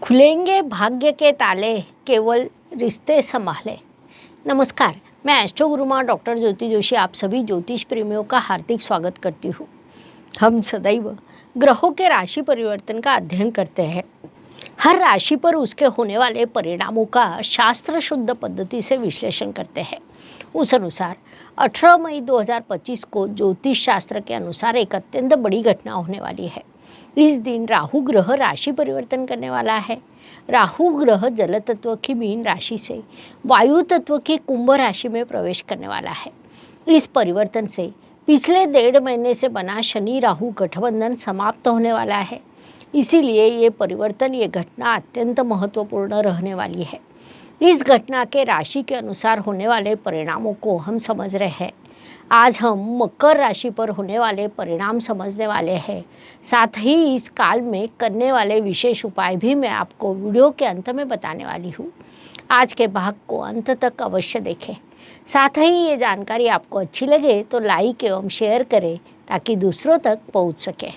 खुलेंगे भाग्य के ताले, केवल रिश्ते संभाले। नमस्कार, मैं एस्ट्रो गुरुमा डॉक्टर ज्योति जोशी आप सभी ज्योतिष प्रेमियों का हार्दिक स्वागत करती हूँ। हम सदैव ग्रहों के राशि परिवर्तन का अध्ययन करते हैं। हर राशि पर उसके होने वाले परिणामों का शास्त्र शुद्ध पद्धति से विश्लेषण करते हैं। उस अनुसार 18 मई 2025 को ज्योतिष शास्त्र के अनुसार एक अत्यंत बड़ी घटना होने वाली है। इस दिन राहु ग्रह राशि परिवर्तन करने वाला है। राहु ग्रह जल तत्व की मीन राशि से वायु तत्व की कुंभ राशि में प्रवेश करने वाला है। इस परिवर्तन से पिछले 1.5 महीने से बना शनि राहु गठबंधन समाप्त होने वाला है। इसीलिए ये परिवर्तन, ये घटना अत्यंत महत्वपूर्ण रहने वाली है। इस घटना के राशि के अनुसार होने वाले परिणामों को हम समझ रहे हैं। आज हम मकर राशि पर होने वाले परिणाम समझने वाले हैं। साथ ही इस काल में करने वाले विशेष उपाय भी मैं आपको वीडियो के अंत में बताने वाली हूँ। आज के भाग को अंत तक अवश्य देखें। साथ ही ये जानकारी आपको अच्छी लगे तो लाइक एवं शेयर करें ताकि दूसरों तक पहुँच सके।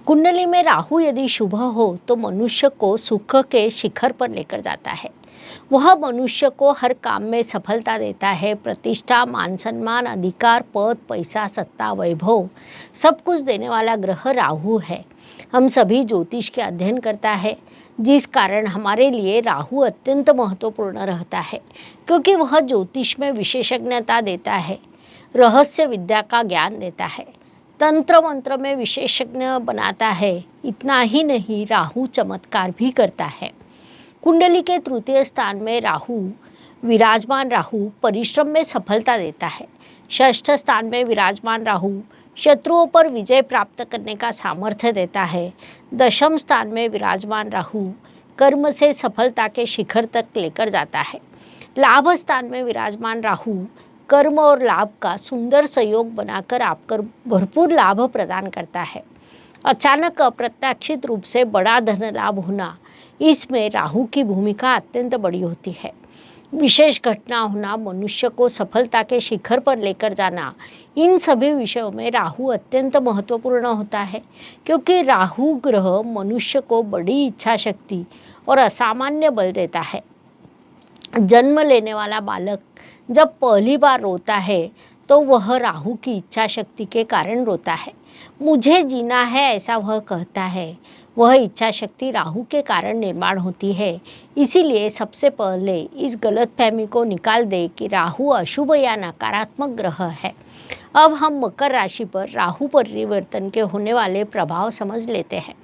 कुंडली में राहु यदि शुभ हो तो मनुष्य को सुख के शिखर पर लेकर जाता है। वह मनुष्य को हर काम में सफलता देता है। प्रतिष्ठा, मान सम्मान, अधिकार, पद, पैसा, सत्ता, वैभव सब कुछ देने वाला ग्रह राहु है। हम सभी ज्योतिष के अध्ययन करता है, जिस कारण हमारे लिए राहु अत्यंत महत्वपूर्ण रहता है, क्योंकि वह ज्योतिष में विशेषज्ञता देता है, रहस्य विद्या का ज्ञान देता है, तंत्र मंत्र में विशेषज्ञ बनाता है। इतना ही नहीं, राहु चमत्कार भी करता है। कुंडली के तृतीय स्थान में विराजमान राहु परिश्रम में सफलता देता है। षष्ठ स्थान में विराजमान राहु शत्रुओं पर विजय प्राप्त करने का सामर्थ्य देता है। दशम स्थान में विराजमान राहु कर्म से सफलता के शिखर तक लेकर जाता है। लाभ स्थान में विराजमान राहु कर्म और लाभ का सुंदर संयोग बनाकर आपको भरपूर लाभ प्रदान करता है। अचानक अप्रत्याशित रूप से बड़ा धन लाभ होना, इसमें राहु की भूमिका अत्यंत बड़ी होती है। विशेष घटना होना, मनुष्य को सफलता के शिखर पर लेकर जाना, इन सभी विषयों में राहु अत्यंत महत्वपूर्ण होता है, क्योंकि राहु ग्रह मनुष्य को बड़ी इच्छा शक्ति और असामान्य बल देता है। जन्म लेने वाला बालक जब पहली बार रोता है तो वह राहु की इच्छा शक्ति के कारण रोता है। मुझे जीना है, ऐसा वह कहता है। वह इच्छा शक्ति राहु के कारण निर्माण होती है। इसीलिए सबसे पहले इस गलतफहमी को निकाल दे कि राहु अशुभ या नकारात्मक ग्रह है। अब हम मकर राशि पर राहु परिवर्तन के होने वाले प्रभाव समझ लेते हैं।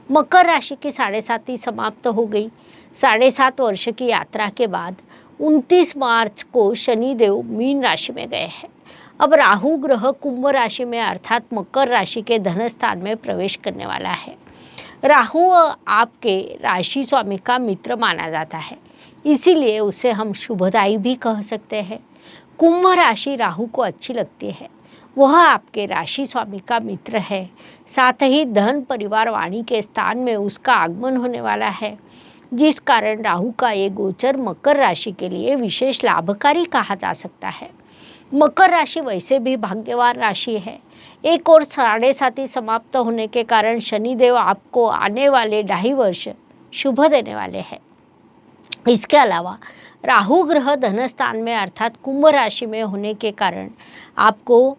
मकर राशि की 7.5 समाप्त हो गई। 7.5 वर्ष की यात्रा के बाद 29 मार्च को शनिदेव मीन राशि में गए हैं। अब राहु ग्रह कुंभ राशि में अर्थात मकर राशि के धन स्थान में प्रवेश करने वाला है। राहु आपके राशि स्वामी का मित्र माना जाता है, इसीलिए उसे हम शुभदायी भी कह सकते हैं। कुंभ राशि राहु को अच्छी लगती है। वह आपके राशि स्वामी का मित्र है। साथ ही धन, परिवार, वाणी के स्थान में उसका आगमन होने वाला है, जिस कारण राहु का ये गोचर मकर राशि के लिए विशेष लाभकारी कहा जा सकता है। मकर राशि वैसे भी भाग्यवान राशि है। एक और 7.5 समाप्त होने के कारण शनिदेव आपको आने वाले 2.5 वर्ष शुभ देने वाले हैं। इसके अलावा राहु ग्रह धन स्थान में अर्थात कुंभ राशि में होने के कारण आपको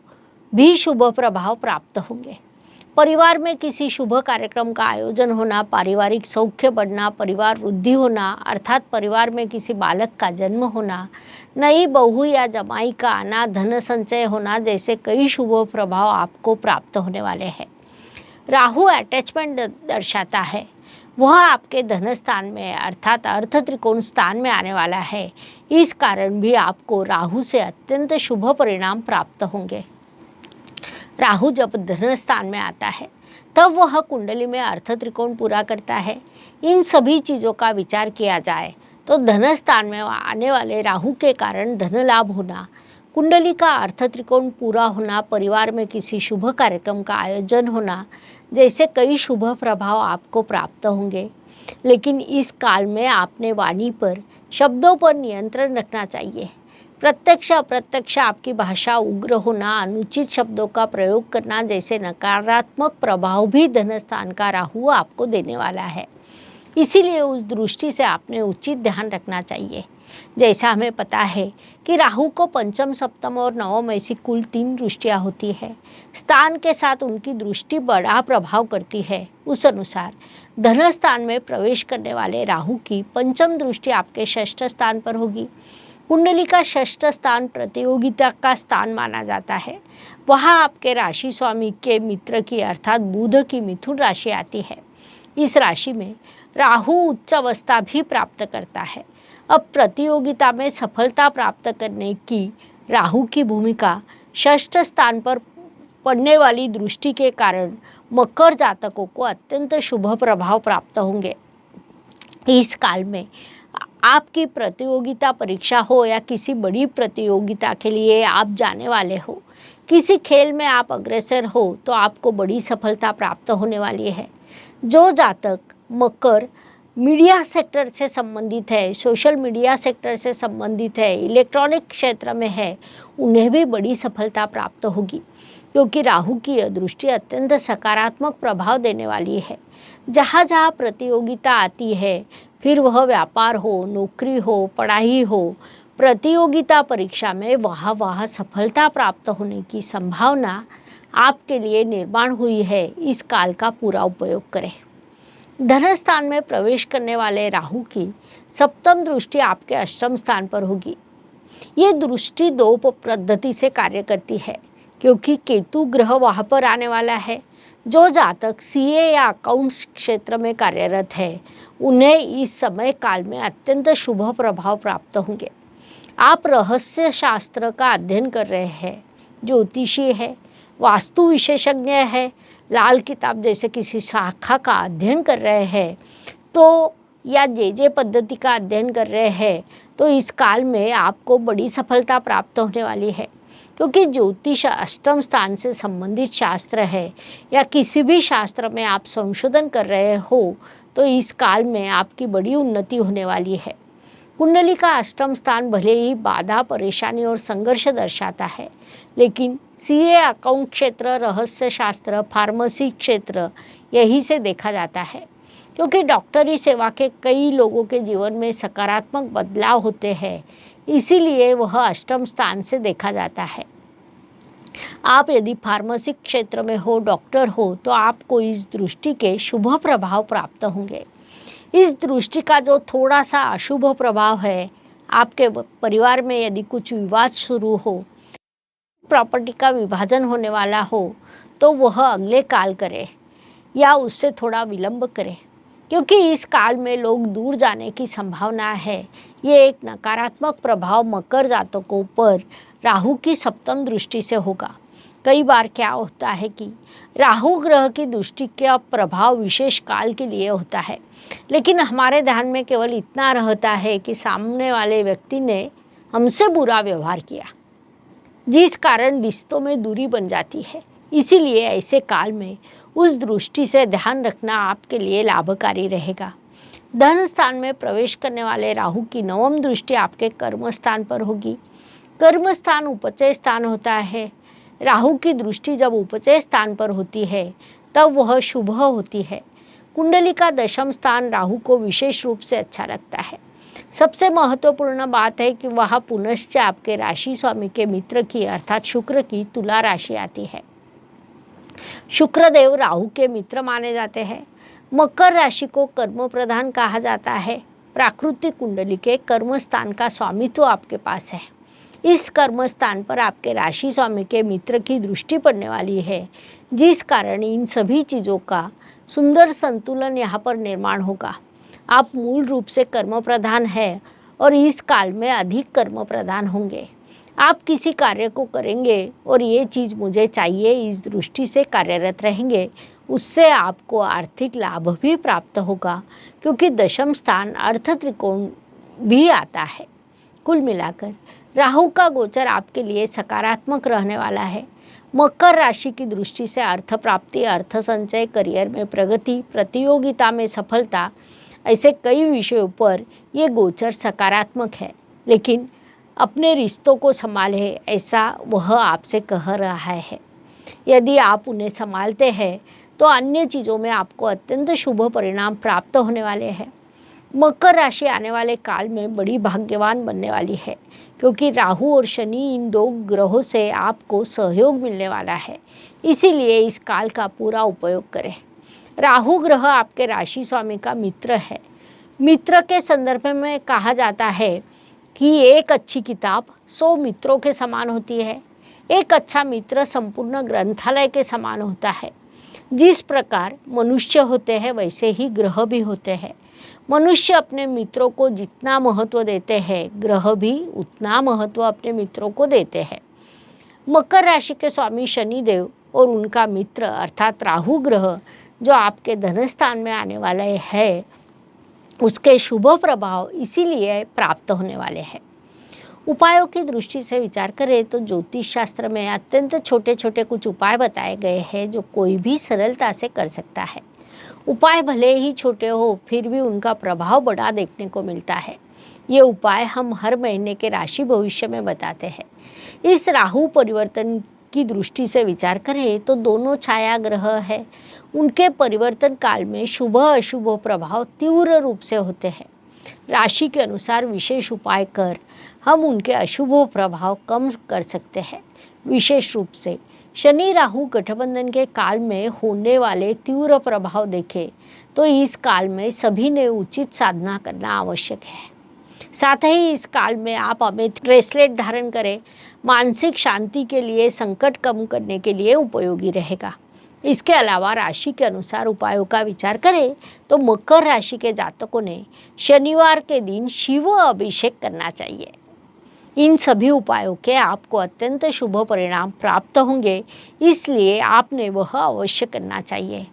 भी शुभ प्रभाव प्राप्त होंगे। परिवार में किसी शुभ कार्यक्रम का आयोजन होना, पारिवारिक सौख्य बढ़ना, परिवार वृद्धि होना अर्थात परिवार में किसी बालक का जन्म होना, नई बहू या जमाई का आना, धन संचय होना जैसे कई शुभ प्रभाव आपको प्राप्त होने वाले हैं। राहु अटैचमेंट दर्शाता है। वह आपके धन स्थान में अर्थात अर्थ त्रिकोण स्थान में आने वाला है। इस कारण भी आपको राहु से अत्यंत शुभ परिणाम प्राप्त होंगे। राहु जब धन स्थान में आता है तब वह कुंडली में अर्थ त्रिकोण पूरा करता है। इन सभी चीज़ों का विचार किया जाए तो धन स्थान में आने वाले राहु के कारण धन लाभ होना, कुंडली का अर्थ त्रिकोण पूरा होना, परिवार में किसी शुभ कार्यक्रम का आयोजन होना जैसे कई शुभ प्रभाव आपको प्राप्त होंगे। लेकिन इस काल में आपने वाणी पर, शब्दों पर नियंत्रण रखना चाहिए। प्रत्यक्ष अप्रत्यक्ष आपकी भाषा उग्र होना, अनुचित शब्दों का प्रयोग करना जैसे नकारात्मक प्रभाव भी धन स्थान का राहु आपको देने वाला है। इसीलिए उस दृष्टि से आपने उचित ध्यान रखना चाहिए। जैसा हमें पता है कि राहु को पंचम, सप्तम और नवम ऐसी कुल 3 दृष्टियाँ होती है। स्थान के साथ उनकी दृष्टि बड़ा प्रभाव करती है। उस अनुसार धन स्थान में प्रवेश करने वाले राहु की पंचम दृष्टि आपके षष्ठ स्थान पर होगी। कुंडली का षष्ठ स्थान प्रतियोगिता का स्थान माना जाता है। वहाँ आपके राशि स्वामी के मित्र की अर्थात बुध की मिथुन राशि आती है। इस राशि में राहु उच्च अवस्था भी प्राप्त करता है। अब प्रतियोगिता में सफलता प्राप्त करने की राहु की भूमिका षष्ठ स्थान पर पड़ने वाली दृष्टि के कारण मकर जातकों को अत्यंत शुभ प्रभाव प्राप्त होंगे। इस काल में आपकी प्रतियोगिता परीक्षा हो या किसी बड़ी प्रतियोगिता के लिए आप जाने वाले हो, किसी खेल में आप अग्रसर हो तो आपको बड़ी सफलता प्राप्त होने वाली है। जो जातक मकर मीडिया सेक्टर से संबंधित है, सोशल मीडिया सेक्टर से संबंधित है, इलेक्ट्रॉनिक क्षेत्र में है, उन्हें भी बड़ी सफलता प्राप्त होगी, क्योंकि राहु की यह दृष्टि अत्यंत सकारात्मक प्रभाव देने वाली है। जहाँ जहाँ प्रतियोगिता आती है, फिर वह व्यापार हो, नौकरी हो, पढ़ाई हो, प्रतियोगिता परीक्षा में वहाँ वहाँ सफलता प्राप्त होने की संभावना आपके लिए निर्माण हुई है। इस काल का पूरा उपयोग करें। धन स्थान में प्रवेश करने वाले राहु की सप्तम दृष्टि आपके अष्टम स्थान पर होगी। ये दृष्टि 2 पद्धति से कार्य करती है, क्योंकि केतु ग्रह वहाँ पर आने वाला है। जो जातक सीए या अकाउंट्स क्षेत्र में कार्यरत है, उन्हें इस समय काल में अत्यंत शुभ प्रभाव प्राप्त होंगे। आप रहस्य शास्त्र का अध्ययन कर रहे हैं, ज्योतिषी है, वास्तु विशेषज्ञ है, लाल किताब जैसे किसी शाखा का अध्ययन कर रहे हैं तो या जे पद्धति का अध्ययन कर रहे हैं, तो इस काल में आपको बड़ी सफलता प्राप्त होने वाली है। क्योंकि ज्योतिष अष्टम स्थान से संबंधित शास्त्र है, या किसी भी शास्त्र में आप संशोधन कर रहे हो तो इस काल में आपकी बड़ी उन्नति होने वाली है। कुंडली का अष्टम स्थान भले ही बाधा, परेशानी और संघर्ष दर्शाता है, लेकिन सीए, अकाउंट क्षेत्र, रहस्य शास्त्र, फार्मेसी क्षेत्र यही से देखा जाता है। क्योंकि डॉक्टरी सेवा के कई लोगों के जीवन में सकारात्मक बदलाव होते हैं, इसीलिए वह अष्टम स्थान से देखा जाता है। आप यदि फार्मेसी क्षेत्र में हो, डॉक्टर हो, तो आपको इस दृष्टि के शुभ प्रभाव प्राप्त होंगे। इस दृष्टि का जो थोड़ा सा अशुभ प्रभाव है, आपके परिवार में यदि कुछ विवाद शुरू हो, प्रॉपर्टी का विभाजन होने वाला हो, तो वह अगले काल करे या उससे थोड़ा विलंब करे, क्योंकि इस काल में लोग दूर जाने की संभावना है। ये एक नकारात्मक प्रभाव मकर जातकों पर राहु की सप्तम दृष्टि से होगा। कई बार क्या होता है कि राहु ग्रह की दृष्टि का प्रभाव विशेष काल के लिए होता है, लेकिन हमारे ध्यान में केवल इतना रहता है कि सामने वाले व्यक्ति ने हमसे बुरा व्यवहार किया, जिस कारण रिश्तों में दूरी बन जाती है। इसीलिए ऐसे काल में उस दृष्टि से ध्यान रखना आपके लिए लाभकारी रहेगा। धन स्थान में प्रवेश करने वाले राहु की नवम दृष्टि आपके कर्म स्थान पर होगी। कर्म स्थान उपचय स्थान होता है। राहु की दृष्टि जब उपचय स्थान पर होती है तब वह शुभ होती है। कुंडली का दशम स्थान राहु को विशेष रूप से अच्छा लगता है। सबसे महत्वपूर्ण बात है कि वह पुनश्च आपके राशि स्वामी के मित्र की अर्थात शुक्र की तुला राशि आती है। शुक्र देव राहु के मित्र माने जाते हैं। मकर राशि को कर्म प्रधान कहा जाता है। प्राकृतिक कुंडली के कर्म स्थान का स्वामित्व आपके पास है। इस कर्म स्थान पर आपके राशि स्वामी के मित्र की दृष्टि पड़ने वाली है, जिस कारण इन सभी चीज़ों का सुंदर संतुलन यहाँ पर निर्माण होगा। आप मूल रूप से कर्म प्रधान है और इस काल में अधिक कर्म प्रधान होंगे। आप किसी कार्य को करेंगे और ये चीज़ मुझे चाहिए, इस दृष्टि से कार्यरत रहेंगे, उससे आपको आर्थिक लाभ भी प्राप्त होगा, क्योंकि दशम स्थान अर्थ त्रिकोण भी आता है। कुल मिलाकर राहु का गोचर आपके लिए सकारात्मक रहने वाला है। मकर राशि की दृष्टि से अर्थ प्राप्ति, अर्थ संचय, करियर में प्रगति, प्रतियोगिता में सफलता, ऐसे कई विषयों पर ये गोचर सकारात्मक है। लेकिन अपने रिश्तों को संभाले, ऐसा वह आपसे कह रहा है। यदि आप उन्हें संभालते हैं तो अन्य चीज़ों में आपको अत्यंत शुभ परिणाम प्राप्त होने वाले हैं। मकर राशि आने वाले काल में बड़ी भाग्यवान बनने वाली है, क्योंकि राहु और शनि इन दो ग्रहों से आपको सहयोग मिलने वाला है। इसीलिए इस काल का पूरा उपयोग करें। राहु ग्रह आपके राशि स्वामी का मित्र है। मित्र के संदर्भ में कहा जाता है कि एक अच्छी किताब 100 मित्रों के समान होती है। एक अच्छा मित्र संपूर्ण ग्रंथालय के समान होता है। जिस प्रकार मनुष्य होते हैं वैसे ही ग्रह भी होते हैं। मनुष्य अपने मित्रों को जितना महत्व देते हैं, ग्रह भी उतना महत्व अपने मित्रों को देते हैं। मकर राशि के स्वामी शनिदेव और उनका मित्र अर्थात राहु ग्रह जो आपके धन स्थान में आने वाले हैं, उसके शुभ प्रभाव इसीलिए प्राप्त होने वाले हैं। उपायों की दृष्टि से विचार करें तो ज्योतिष शास्त्र में अत्यंत छोटे छोटे कुछ उपाय बताए गए हैं जो कोई भी सरलता से कर सकता है। उपाय भले ही छोटे हो, फिर भी उनका प्रभाव बड़ा देखने को मिलता है। ये उपाय हम हर महीने के राशि भविष्य में बताते हैं। इस राहु परिवर्तन की दृष्टि से विचार करें तो दोनों छाया ग्रह है, उनके परिवर्तन काल में शुभ अशुभ प्रभाव तीव्र रूप से होते हैं। राशि के अनुसार विशेष उपाय कर हम उनके अशुभ प्रभाव कम कर सकते हैं। विशेष रूप से शनि राहु गठबंधन के काल में होने वाले तीव्र प्रभाव देखें तो इस काल में सभी ने उचित साधना करना आवश्यक है। साथ ही इस काल में आप अमित ब्रेसलेट धारण करें, मानसिक शांति के लिए, संकट कम करने के लिए उपयोगी रहेगा। इसके अलावा राशि के अनुसार उपायों का विचार करें तो मकर राशि के जातकों ने शनिवार के दिन शिव अभिषेक करना चाहिए। इन सभी उपायों के आपको अत्यंत शुभ परिणाम प्राप्त होंगे, इसलिए आपने वह अवश्य करना चाहिए।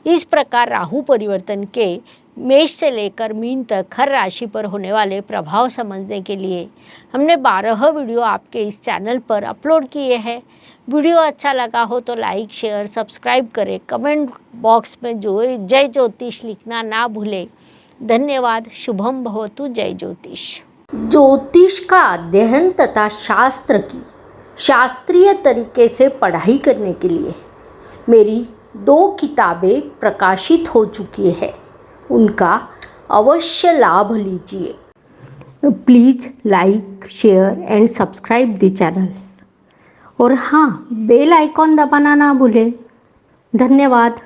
इस प्रकार राहु परिवर्तन के मेष से लेकर मीन तक हर राशि पर होने वाले प्रभाव समझने के लिए हमने 12 वीडियो आपके इस चैनल पर अपलोड किए हैं। वीडियो अच्छा लगा हो तो लाइक, शेयर, सब्सक्राइब करें। कमेंट बॉक्स में जो जय ज्योतिष लिखना ना भूलें। धन्यवाद। शुभम भवतु। जय ज्योतिष। ज्योतिष का अध्ययन तथा शास्त्र की शास्त्रीय तरीके से पढ़ाई करने के लिए मेरी 2 किताबें प्रकाशित हो चुकी है, उनका अवश्य लाभ लीजिए। Please like, share and subscribe the channel. और हाँ, बेल आइकॉन दबाना ना भूलें। धन्यवाद।